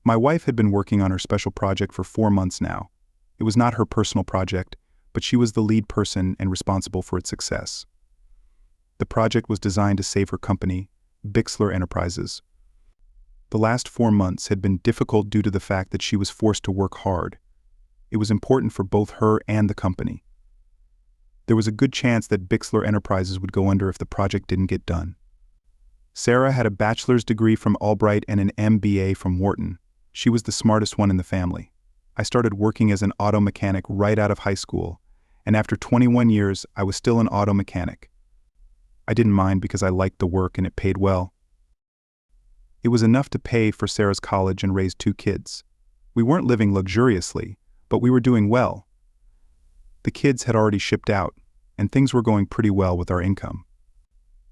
My wife had been working on her special project for 4 months now. It was not her personal project, but she was the lead person and responsible for its success. The project was designed to save her company, Bixler Enterprises. The last 4 months had been difficult due to the fact that she was forced to work hard. It was important for both her and the company. There was a good chance that Bixler Enterprises would go under if the project didn't get done. Sarah had a bachelor's degree from Albright and an MBA from Wharton. She was the smartest one in the family. I started working as an auto mechanic right out of high school, and after 21 years, I was still an auto mechanic. I didn't mind because I liked the work and it paid well. It was enough to pay for Sarah's college and raise 2 kids. We weren't living luxuriously, but we were doing well. The kids had already shipped out, and things were going pretty well with our income.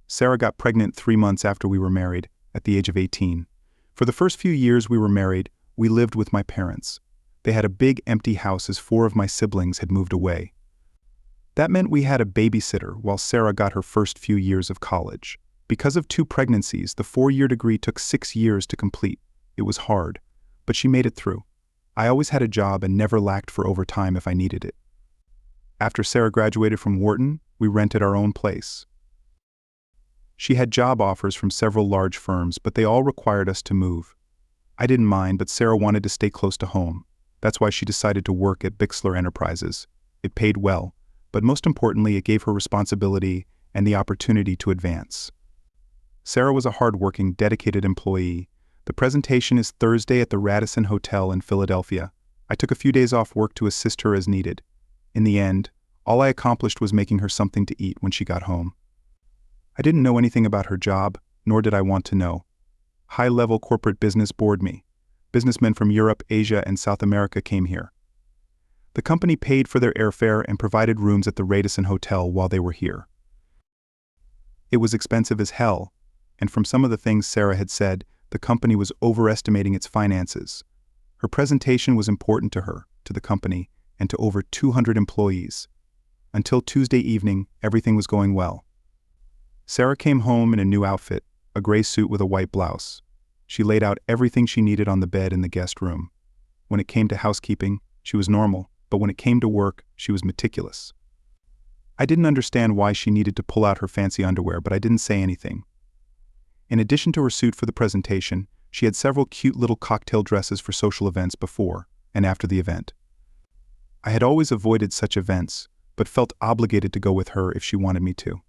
Sarah got pregnant 3 months after we were married, at the age of 18. For the first few years we were married, we lived with my parents. They had a big empty house as 4 of my siblings had moved away. That meant we had a babysitter while Sarah got her first few years of college. Because of 2 pregnancies, the 4-year degree took 6 years to complete. It was hard, but she made it through. I always had a job and never lacked for overtime if I needed it. After Sarah graduated from Wharton, we rented our own place. She had job offers from several large firms, but they all required us to move. I didn't mind, but Sarah wanted to stay close to home. That's why she decided to work at Bixler Enterprises. It paid well, but most importantly, it gave her responsibility and the opportunity to advance. Sarah was a hard-working, dedicated employee. The presentation is Thursday at the Radisson Hotel in Philadelphia. I took a few days off work to assist her as needed. In the end, all I accomplished was making her something to eat when she got home. I didn't know anything about her job, nor did I want to know. High-level corporate business bored me. Businessmen from Europe, Asia, and South America came here. The company paid for their airfare and provided rooms at the Radisson Hotel while they were here. It was expensive as hell, and from some of the things Sarah had said, the company was overestimating its finances. Her presentation was important to her, to the company, and to over 200 employees. Until Tuesday evening, everything was going well. Sarah came home in a new outfit, a gray suit with a white blouse. She laid out everything she needed on the bed in the guest room. When it came to housekeeping, she was normal, but when it came to work, she was meticulous. I didn't understand why she needed to pull out her fancy underwear, but I didn't say anything. In addition to her suit for the presentation, she had several cute little cocktail dresses for social events before and after the event. I had always avoided such events, but felt obligated to go with her if she wanted me to.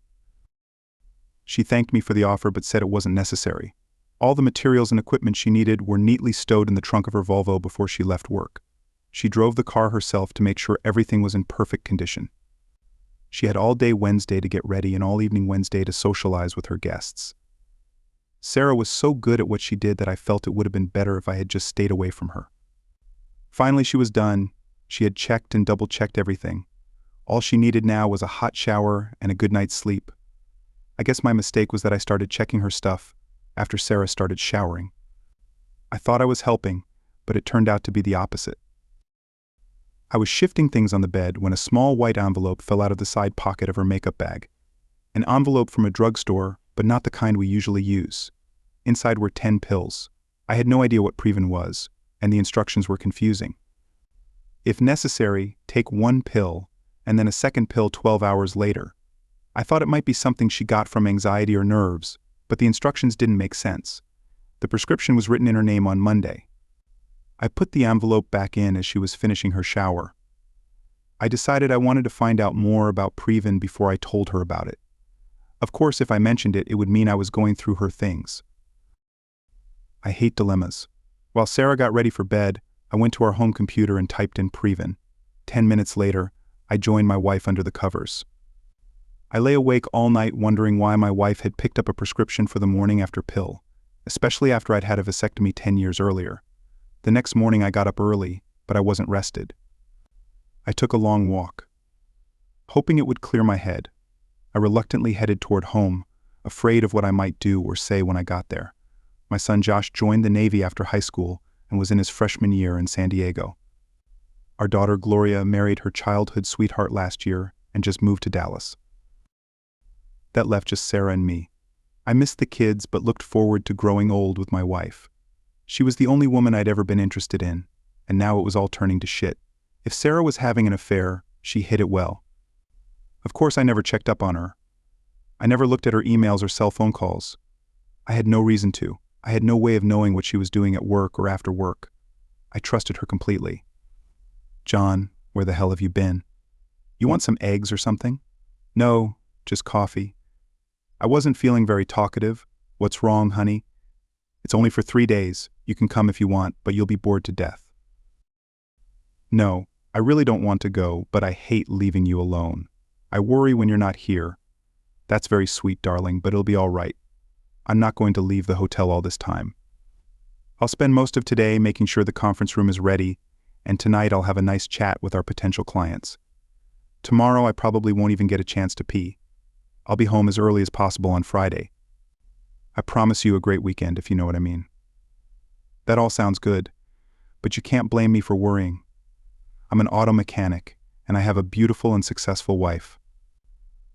She thanked me for the offer but said it wasn't necessary. All the materials and equipment she needed were neatly stowed in the trunk of her Volvo before she left work. She drove the car herself to make sure everything was in perfect condition. She had all day Wednesday to get ready and all evening Wednesday to socialize with her guests. Sarah was so good at what she did that I felt it would have been better if I had just stayed away from her. Finally, she was done. She had checked and double-checked everything. All she needed now was a hot shower and a good night's sleep. I guess my mistake was that I started checking her stuff after Sarah started showering. I thought I was helping, but it turned out to be the opposite. I was shifting things on the bed when a small white envelope fell out of the side pocket of her makeup bag. An envelope from a drugstore, but not the kind we usually use. Inside were 10 pills. I had no idea what Preven was, and the instructions were confusing. If necessary, take 1 pill, and then a second pill 12 hours later. I thought it might be something she got from anxiety or nerves, but the instructions didn't make sense. The prescription was written in her name on Monday. I put the envelope back in as she was finishing her shower. I decided I wanted to find out more about Preven before I told her about it. Of course, if I mentioned it, it would mean I was going through her things. I hate dilemmas. While Sarah got ready for bed, I went to our home computer and typed in Preven. 10 minutes later, I joined my wife under the covers. I lay awake all night wondering why my wife had picked up a prescription for the morning after pill, especially after I'd had a vasectomy 10 years earlier. The next morning I got up early, but I wasn't rested. I took a long walk. Hoping it would clear my head, I reluctantly headed toward home, afraid of what I might do or say when I got there. My son Josh joined the Navy after high school and was in his freshman year in San Diego. Our daughter Gloria married her childhood sweetheart last year and just moved to Dallas. That left just Sarah and me. I missed the kids but looked forward to growing old with my wife. She was the only woman I'd ever been interested in, and now it was all turning to shit. If Sarah was having an affair, she hid it well. Of course, I never checked up on her. I never looked at her emails or cell phone calls. I had no reason to. I had no way of knowing what she was doing at work or after work. I trusted her completely. "John, where the hell have you been? You want some eggs or something?" "No, just coffee." I wasn't feeling very talkative. "What's wrong, honey?" "It's only for 3 days. You can come if you want, but you'll be bored to death." "No, I really don't want to go, but I hate leaving you alone. I worry when you're not here." "That's very sweet, darling, but it'll be all right. I'm not going to leave the hotel all this time. I'll spend most of today making sure the conference room is ready, and tonight I'll have a nice chat with our potential clients. Tomorrow I probably won't even get a chance to pee. I'll be home as early as possible on Friday. I promise you a great weekend, if you know what I mean." That all sounds good, but you can't blame me for worrying. I'm an auto mechanic, and I have a beautiful and successful wife.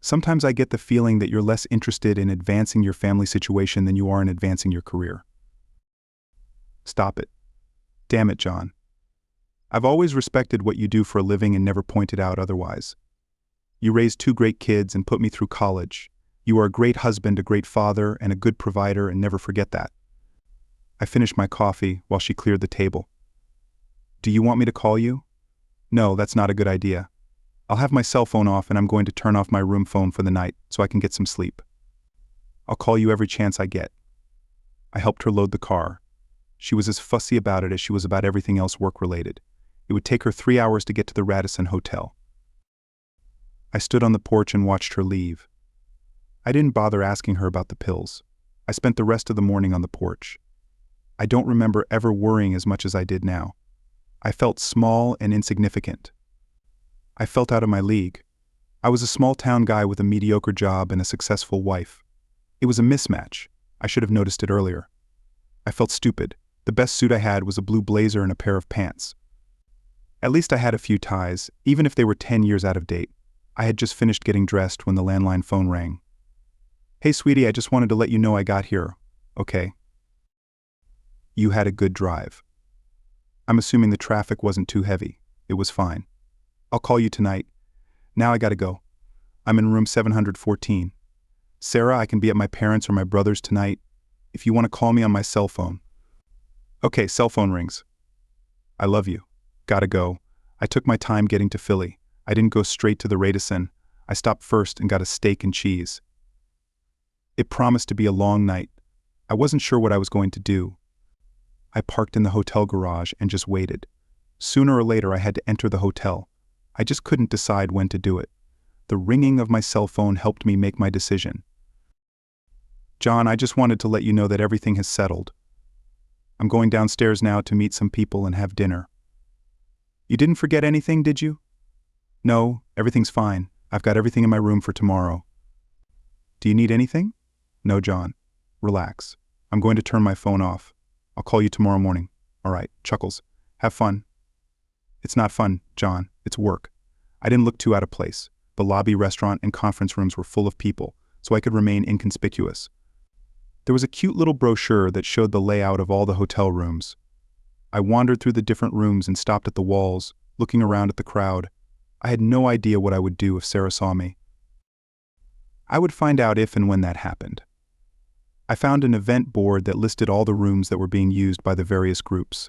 Sometimes I get the feeling that you're less interested in advancing your family situation than you are in advancing your career. Stop it. Damn it, John. I've always respected what you do for a living and never pointed out otherwise. You raised 2 great kids and put me through college. You are a great husband, a great father, and a good provider, and never forget that. I finished my coffee while she cleared the table. "Do you want me to call you?" "No, that's not a good idea. I'll have my cell phone off and I'm going to turn off my room phone for the night so I can get some sleep. I'll call you every chance I get." I helped her load the car. She was as fussy about it as she was about everything else work-related. It would take her 3 hours to get to the Radisson Hotel. I stood on the porch and watched her leave. I didn't bother asking her about the pills. I spent the rest of the morning on the porch. I don't remember ever worrying as much as I did now. I felt small and insignificant. I felt out of my league. I was a small-town guy with a mediocre job and a successful wife. It was a mismatch. I should have noticed it earlier. I felt stupid. The best suit I had was a blue blazer and a pair of pants. At least I had a few ties, even if they were 10 years out of date. I had just finished getting dressed when the landline phone rang. "Hey, sweetie, I just wanted to let you know I got here. Okay. You had a good drive. I'm assuming the traffic wasn't too heavy. It was fine. I'll call you tonight. Now I gotta go. I'm in room 714. Sarah, I can be at my parents' or my brother's tonight. If you want to call me on my cell phone." "Okay, cell phone rings. I love you. Gotta go. I took my time getting to Philly. I didn't go straight to the Radisson. I stopped first and got a steak and cheese." It promised to be a long night. I wasn't sure what I was going to do. I parked in the hotel garage and just waited. Sooner or later I had to enter the hotel. I just couldn't decide when to do it. The ringing of my cell phone helped me make my decision. "John, I just wanted to let you know that everything has settled. I'm going downstairs now to meet some people and have dinner." "You didn't forget anything, did you?" "No, everything's fine. I've got everything in my room for tomorrow." "Do you need anything?" "No, John. Relax. I'm going to turn my phone off. I'll call you tomorrow morning." "All right, Chuckles. Have fun." "It's not fun, John. It's work." I didn't look too out of place. The lobby, restaurant, and conference rooms were full of people, so I could remain inconspicuous. There was a cute little brochure that showed the layout of all the hotel rooms. I wandered through the different rooms and stopped at the walls, looking around at the crowd. I had no idea what I would do if Sarah saw me. I would find out if and when that happened. I found an event board that listed all the rooms that were being used by the various groups.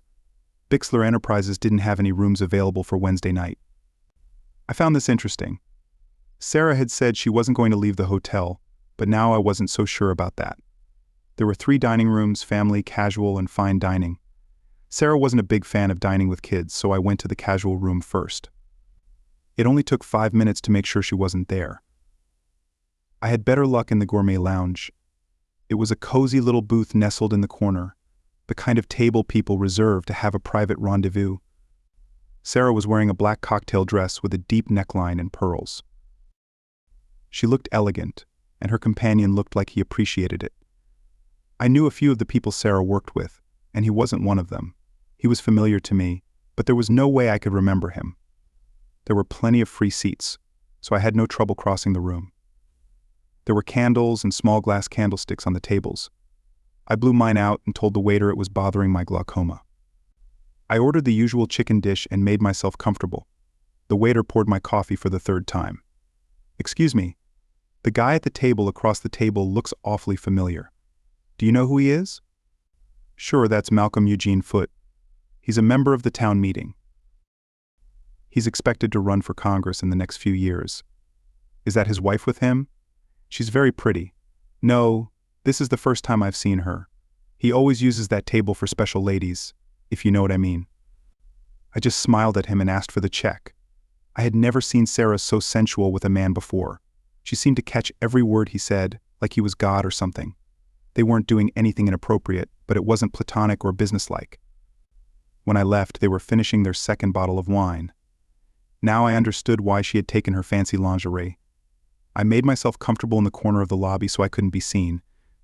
Bixler Enterprises didn't have any rooms available for Wednesday night. I found this interesting. Sarah had said she wasn't going to leave the hotel, but now I wasn't so sure about that. There were 3 dining rooms: family, casual, and fine dining. Sarah wasn't a big fan of dining with kids, so I went to the casual room first. It only took 5 minutes to make sure she wasn't there. I had better luck in the gourmet lounge. It was a cozy little booth nestled in the corner, the kind of table people reserve to have a private rendezvous. Sarah was wearing a black cocktail dress with a deep neckline and pearls. She looked elegant, and her companion looked like he appreciated it. I knew a few of the people Sarah worked with, and he wasn't one of them. He was familiar to me, but there was no way I could remember him. There were plenty of free seats, so I had no trouble crossing the room. There were candles and small glass candlesticks on the tables. I blew mine out and told the waiter it was bothering my glaucoma. I ordered the usual chicken dish and made myself comfortable. The waiter poured my coffee for the third time. "Excuse me, the guy at the table across the table looks awfully familiar. Do you know who he is?" "Sure, that's Malcolm Eugene Foote. He's a member of the town meeting. He's expected to run for Congress in the next few years." "Is that his wife with him?" "She's very pretty." "No, this is the first time I've seen her. He always uses that table for special ladies, if you know what I mean." I just smiled at him and asked for the check. I had never seen Sarah so sensual with a man before. She seemed to catch every word he said, like he was God or something. They weren't doing anything inappropriate, but it wasn't platonic or businesslike. When I left, they were finishing their second bottle of wine. Now I understood why she had taken her fancy lingerie. I made myself comfortable in the corner of the lobby so I couldn't be seen.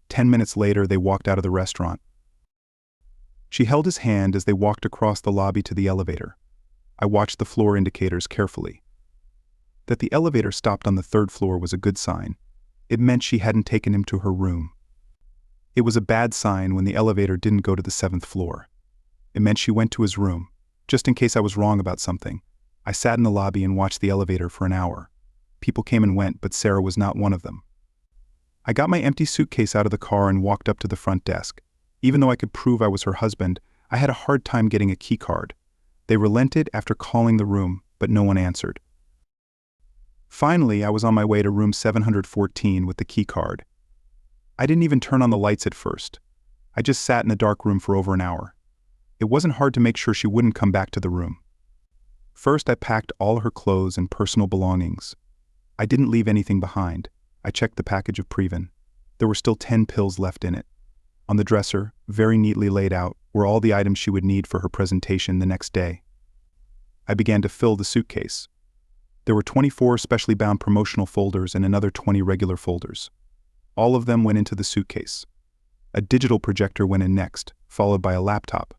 10 minutes later, they walked out of the restaurant. She held his hand as they walked across the lobby to the elevator. I watched the floor indicators carefully. That the elevator stopped on the third floor was a good sign. It meant she hadn't taken him to her room. It was a bad sign when the elevator didn't go to the 7th floor. It meant she went to his room, just in case I was wrong about something. I sat in the lobby and watched the elevator for an hour. People came and went, but Sarah was not one of them. I got my empty suitcase out of the car and walked up to the front desk. Even though I could prove I was her husband, I had a hard time getting a key card. They relented after calling the room, but no one answered. Finally, I was on my way to room 714 with the key card. I didn't even turn on the lights at first. I just sat in the dark room for over an hour. It wasn't hard to make sure she wouldn't come back to the room. First, I packed all her clothes and personal belongings. I didn't leave anything behind. I checked the package of Previn. There were still 10 pills left in it. On the dresser, very neatly laid out, were all the items she would need for her presentation the next day. I began to fill the suitcase. There were 24 specially bound promotional folders and another 20 regular folders. All of them went into the suitcase. A digital projector went in next, followed by a laptop.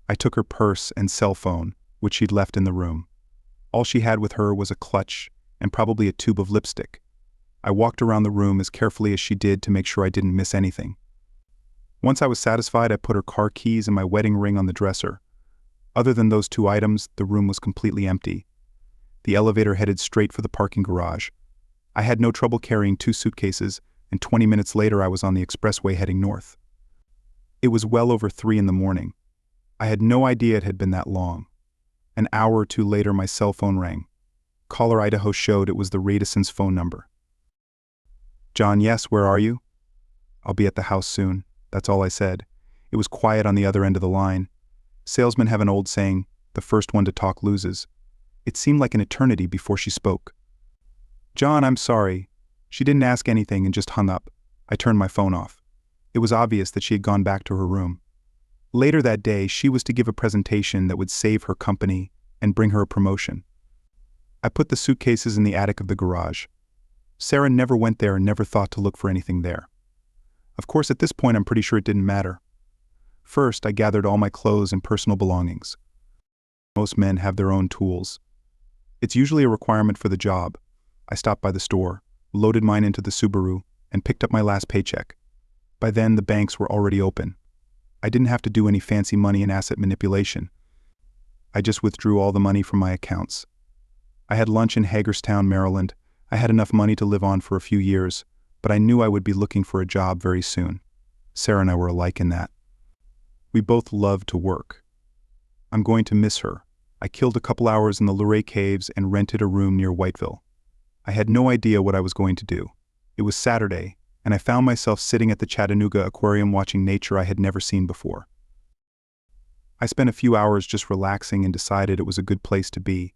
I took her purse and cell phone, which she'd left in the room. All she had with her was a clutch and probably a tube of lipstick. I walked around the room as carefully as she did to make sure I didn't miss anything. Once I was satisfied, I put her car keys and my wedding ring on the dresser. Other than those 2 items, the room was completely empty. The elevator headed straight for the parking garage. I had no trouble carrying 2 suitcases, and 20 minutes later I was on the expressway heading north. It was well over 3 in the morning. I had no idea it had been that long. An hour or 2 later my cell phone rang. Caller Idaho showed it was the Radisson's phone number. "John, yes, where are you?" "I'll be at the house soon." That's all I said. It was quiet on the other end of the line. Salesmen have an old saying, the first one to talk loses. It seemed like an eternity before she spoke. "John, I'm sorry." She didn't ask anything and just hung up. I turned my phone off. It was obvious that she had gone back to her room. Later that day, she was to give a presentation that would save her company and bring her a promotion. I put the suitcases in the attic of the garage. Sarah never went there and never thought to look for anything there. Of course, at this point, I'm pretty sure it didn't matter. First, I gathered all my clothes and personal belongings. Most men have their own tools. It's usually a requirement for the job. I stopped by the store, loaded mine into the Subaru, and picked up my last paycheck. By then, the banks were already open. I didn't have to do any fancy money and asset manipulation. I just withdrew all the money from my accounts. I had lunch in Hagerstown, Maryland. I had enough money to live on for a few years, but I knew I would be looking for a job very soon. Sarah and I were alike in that. We both loved to work. I'm going to miss her. I killed a couple hours in the Luray Caves and rented a room near Whiteville. I had no idea what I was going to do. It was Saturday, and I found myself sitting at the Chattanooga Aquarium watching nature I had never seen before. I spent a few hours just relaxing and decided it was a good place to be.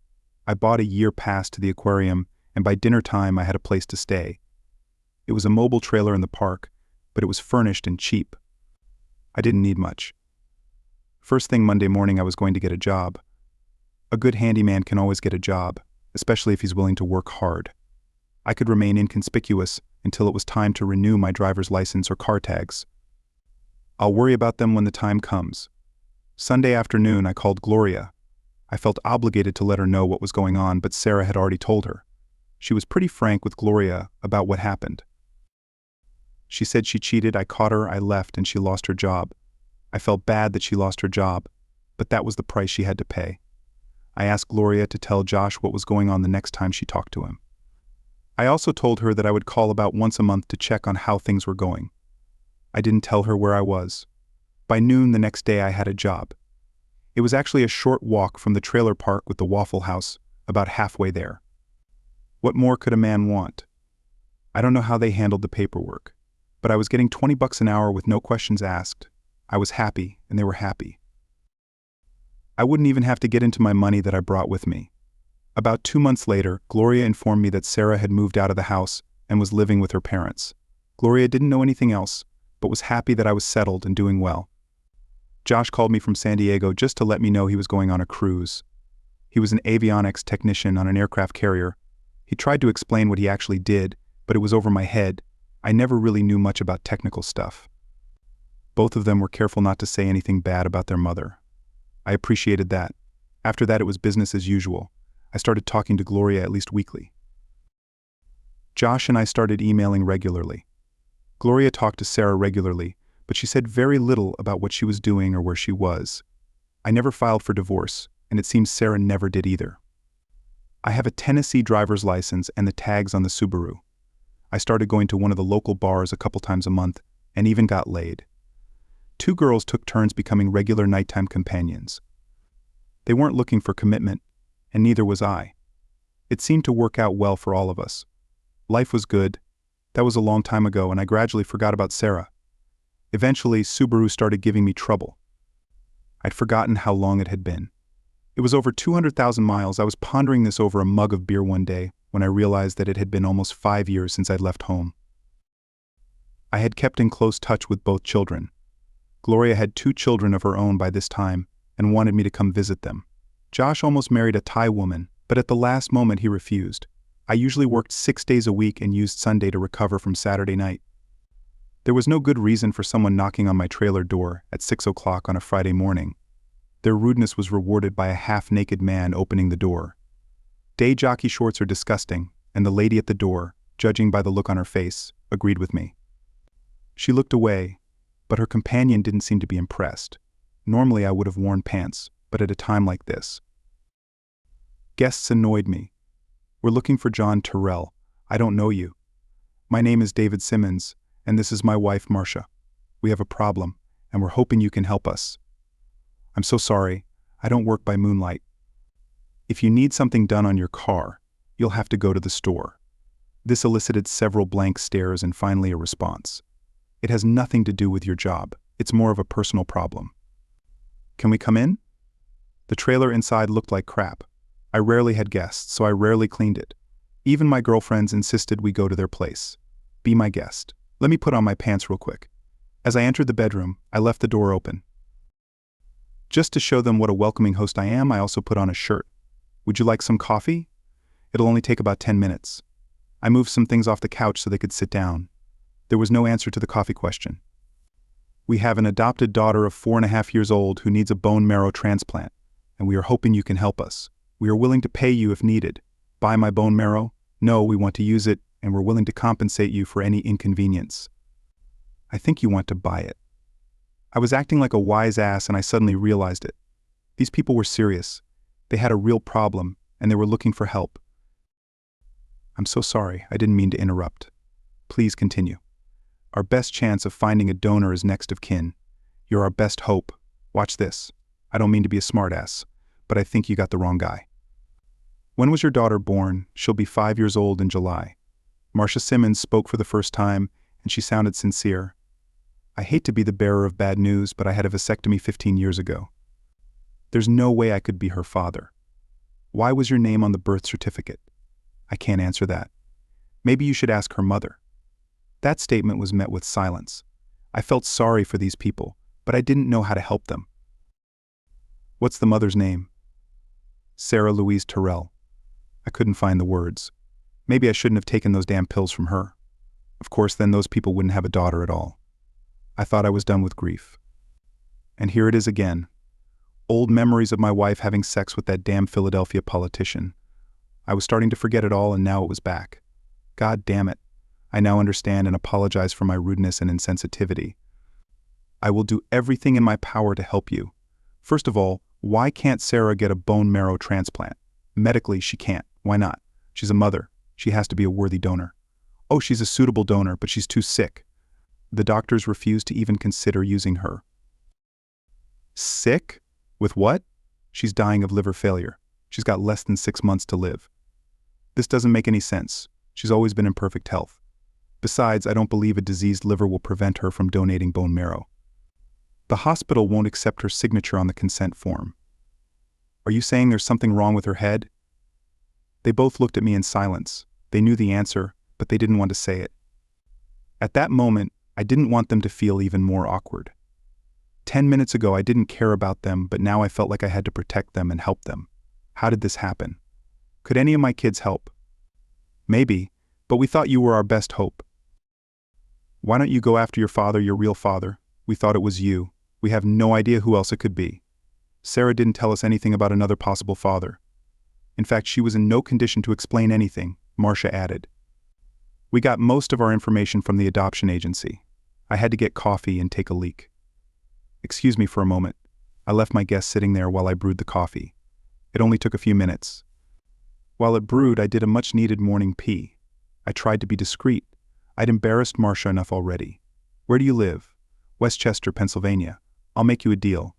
I bought a year pass to the aquarium, and by dinner time I had a place to stay. It was a mobile trailer in the park, but it was furnished and cheap. I didn't need much. First thing Monday morning I was going to get a job. A good handyman can always get a job, especially if he's willing to work hard. I could remain inconspicuous until it was time to renew my driver's license or car tags. I'll worry about them when the time comes. Sunday afternoon I called Gloria. I felt obligated to let her know what was going on, but Sarah had already told her. She was pretty frank with Gloria about what happened. She said she cheated, I caught her, I left, and she lost her job. I felt bad that she lost her job, but that was the price she had to pay. I asked Gloria to tell Josh what was going on the next time she talked to him. I also told her that I would call about once a month to check on how things were going. I didn't tell her where I was. By noon the next day I had a job. It was actually a short walk from the trailer park with the Waffle House, about halfway there. What more could a man want? I don't know how they handled the paperwork, but I was getting $20 an hour with no questions asked. I was happy, and they were happy. I wouldn't even have to get into my money that I brought with me. About 2 months later, Gloria informed me that Sarah had moved out of the house and was living with her parents. Gloria didn't know anything else, but was happy that I was settled and doing well. Josh called me from San Diego just to let me know he was going on a cruise. He was an avionics technician on an aircraft carrier. He tried to explain what he actually did, but it was over my head. I never really knew much about technical stuff. Both of them were careful not to say anything bad about their mother. I appreciated that. After that, it was business as usual. I started talking to Gloria at least weekly. Josh and I started emailing regularly. Gloria talked to Sarah regularly, but she said very little about what she was doing or where she was. I never filed for divorce, and it seems Sarah never did either. I have a Tennessee driver's license and the tags on the Subaru. I started going to one of the local bars a couple times a month, and even got laid. 2 girls took turns becoming regular nighttime companions. They weren't looking for commitment, and neither was I. It seemed to work out well for all of us. Life was good. That was a long time ago, and I gradually forgot about Sarah. Eventually, Subaru started giving me trouble. I'd forgotten how long it had been. It was over 200,000 miles. I was pondering this over a mug of beer one day when I realized that it had been almost 5 years since I'd left home. I had kept in close touch with both children. Gloria had 2 children of her own by this time and wanted me to come visit them. Josh almost married a Thai woman, but at the last moment he refused. I usually worked 6 days a week and used Sunday to recover from Saturday night. There was no good reason for someone knocking on my trailer door at 6 o'clock on a Friday morning. Their rudeness was rewarded by a half-naked man opening the door. Day jockey shorts are disgusting, and the lady at the door, judging by the look on her face, agreed with me. She looked away, but her companion didn't seem to be impressed. Normally I would have worn pants, but at a time like this. Guests annoyed me. We're looking for John Terrell. I don't know you. My name is David Simmons, and this is my wife Marcia. We have a problem, and we're hoping you can help us. I'm so sorry, I don't work by moonlight. If you need something done on your car, you'll have to go to the store. This elicited several blank stares and finally a response. It has nothing to do with your job. It's more of a personal problem. Can we come in? The trailer inside looked like crap. I rarely had guests, so I rarely cleaned it. Even my girlfriends insisted we go to their place. Be my guest. Let me put on my pants real quick. As I entered the bedroom, I left the door open. Just to show them what a welcoming host I am, I also put on a shirt. Would you like some coffee? It'll only take about 10 minutes. I moved some things off the couch so they could sit down. There was no answer to the coffee question. We have an adopted daughter of 4.5 years old who needs a bone marrow transplant, and we are hoping you can help us. We are willing to pay you if needed. Buy my bone marrow? No, we want to use it, and we're willing to compensate you for any inconvenience. I think you want to buy it. I was acting like a wise ass and I suddenly realized it. These people were serious. They had a real problem, and they were looking for help. I'm so sorry, I didn't mean to interrupt. Please continue. Our best chance of finding a donor is next of kin. You're our best hope. Watch this. I don't mean to be a smartass, but I think you got the wrong guy. When was your daughter born? She'll be 5 years old in July. Marcia Simmons spoke for the first time, and she sounded sincere. I hate to be the bearer of bad news, but I had a vasectomy 15 years ago. There's no way I could be her father. Why was your name on the birth certificate? I can't answer that. Maybe you should ask her mother. That statement was met with silence. I felt sorry for these people, but I didn't know how to help them. What's the mother's name? Sarah Louise Terrell. I couldn't find the words. Maybe I shouldn't have taken those damn pills from her. Of course, then those people wouldn't have a daughter at all. I thought I was done with grief. And here it is again. Old memories of my wife having sex with that damn Philadelphia politician. I was starting to forget it all, and now it was back. God damn it. I now understand and apologize for my rudeness and insensitivity. I will do everything in my power to help you. First of all, why can't Sarah get a bone marrow transplant? Medically, she can't. Why not? She's a mother. She has to be a worthy donor. Oh, she's a suitable donor, but she's too sick. The doctors refuse to even consider using her. Sick? With what? She's dying of liver failure. She's got less than 6 months to live. This doesn't make any sense. She's always been in perfect health. Besides, I don't believe a diseased liver will prevent her from donating bone marrow. The hospital won't accept her signature on the consent form. Are you saying there's something wrong with her head? They both looked at me in silence. They knew the answer, but they didn't want to say it. At that moment, I didn't want them to feel even more awkward. 10 minutes ago, I didn't care about them, but now I felt like I had to protect them and help them. How did this happen? Could any of my kids help? Maybe, but we thought you were our best hope. Why don't you go after your father, your real father? We thought it was you. We have no idea who else it could be. Sarah didn't tell us anything about another possible father. In fact, she was in no condition to explain anything, Marcia added. We got most of our information from the adoption agency. I had to get coffee and take a leak. Excuse me for a moment. I left my guest sitting there while I brewed the coffee. It only took a few minutes. While it brewed, I did a much-needed morning pee. I tried to be discreet. I'd embarrassed Marcia enough already. Where do you live? Westchester, Pennsylvania. I'll make you a deal.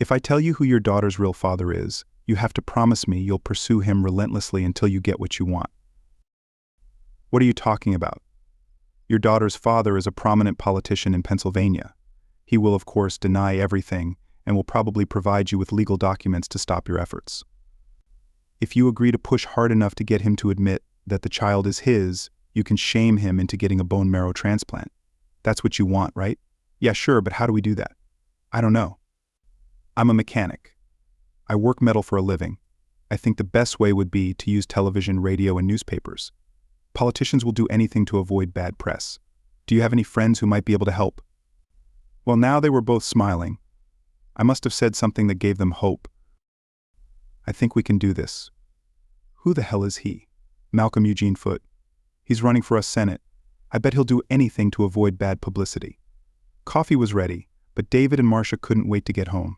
If I tell you who your daughter's real father is, you have to promise me you'll pursue him relentlessly until you get what you want. What are you talking about? Your daughter's father is a prominent politician in Pennsylvania. He will, of course, deny everything and will probably provide you with legal documents to stop your efforts. If you agree to push hard enough to get him to admit that the child is his, you can shame him into getting a bone marrow transplant. That's what you want, right? Yeah, sure, but how do we do that? I don't know. I'm a mechanic. I work metal for a living. I think the best way would be to use television, radio, and newspapers. Politicians will do anything to avoid bad press. Do you have any friends who might be able to help? Well, now they were both smiling. I must have said something that gave them hope. I think we can do this. Who the hell is he? Malcolm Eugene Foote. He's running for us Senate. I bet he'll do anything to avoid bad publicity. Coffee was ready, but David and Marcia couldn't wait to get home.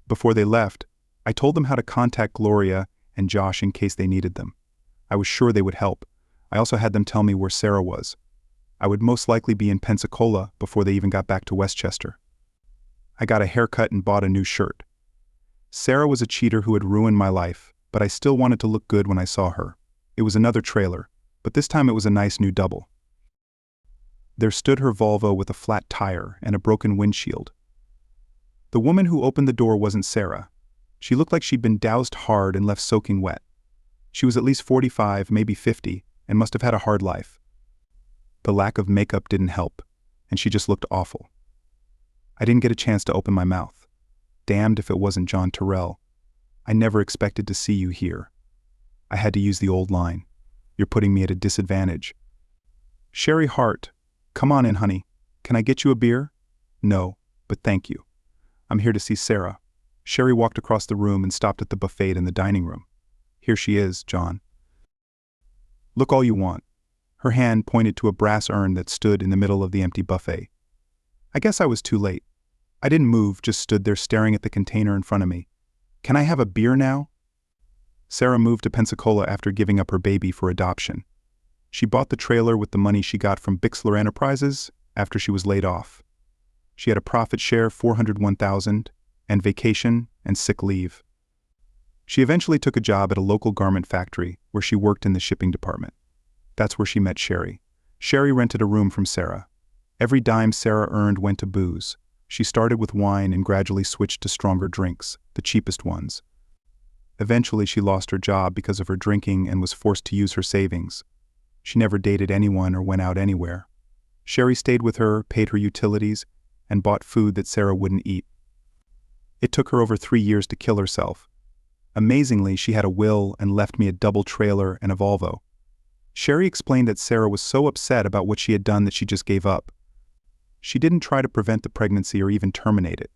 Before they left, I told them how to contact Gloria and Josh in case they needed them. I was sure they would help. I also had them tell me where Sarah was. I would most likely be in Pensacola before they even got back to Westchester. I got a haircut and bought a new shirt. Sarah was a cheater who had ruined my life, but I still wanted to look good when I saw her. It was another trailer, but this time it was a nice new double. There stood her Volvo with a flat tire and a broken windshield. The woman who opened the door wasn't Sarah. She looked like she'd been doused hard and left soaking wet. She was at least 45, maybe 50, and must have had a hard life. The lack of makeup didn't help, and she just looked awful. I didn't get a chance to open my mouth. Damned if it wasn't John Terrell. I never expected to see you here. I had to use the old line. You're putting me at a disadvantage. Sherry Hart, come on in, honey. Can I get you a beer? No, but thank you. I'm here to see Sarah. Sherry walked across the room and stopped at the buffet in the dining room. Here she is, John. Look all you want. Her hand pointed to a brass urn that stood in the middle of the empty buffet. I guess I was too late. I didn't move, just stood there staring at the container in front of me. Can I have a beer now? Sarah moved to Pensacola after giving up her baby for adoption. She bought the trailer with the money she got from Bixler Enterprises after she was laid off. She had a profit share, $401,000, and vacation and sick leave. She eventually took a job at a local garment factory where she worked in the shipping department. That's where she met Sherry. Sherry rented a room from Sarah. Every dime Sarah earned went to booze. She started with wine and gradually switched to stronger drinks, the cheapest ones. Eventually she lost her job because of her drinking and was forced to use her savings. She never dated anyone or went out anywhere. Sherry stayed with her, paid her utilities, and bought food that Sarah wouldn't eat. It took her over 3 years to kill herself. Amazingly, she had a will and left me a double trailer and a Volvo. Sherry explained that Sarah was so upset about what she had done that she just gave up. She didn't try to prevent the pregnancy or even terminate it.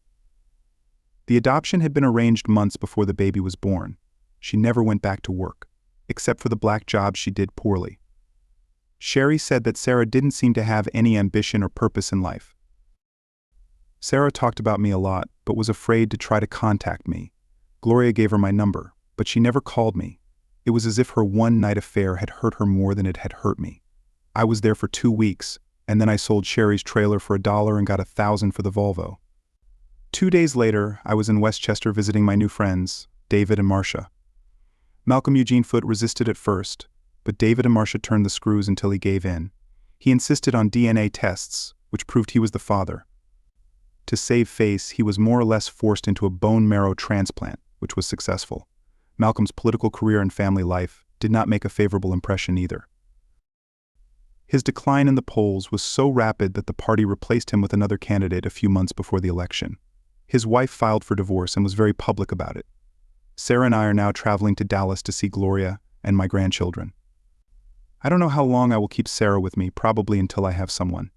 The adoption had been arranged months before the baby was born. She never went back to work, except for the black jobs she did poorly. Sherry said that Sarah didn't seem to have any ambition or purpose in life. Sarah talked about me a lot, but was afraid to try to contact me. Gloria gave her my number, but she never called me. It was as if her one-night affair had hurt her more than it had hurt me. I was there for 2 weeks, and then I sold Sherry's trailer for $1 and got $1,000 for the Volvo. 2 days later, I was in Westchester visiting my new friends, David and Marcia. Malcolm Eugene Foote resisted at first, but David and Marcia turned the screws until he gave in. He insisted on DNA tests, which proved he was the father. To save face, he was more or less forced into a bone marrow transplant, which was successful. Malcolm's political career and family life did not make a favorable impression either. His decline in the polls was so rapid that the party replaced him with another candidate a few months before the election. His wife filed for divorce and was very public about it. Sarah and I are now traveling to Dallas to see Gloria and my grandchildren. I don't know how long I will keep Sarah with me, probably until I have someone.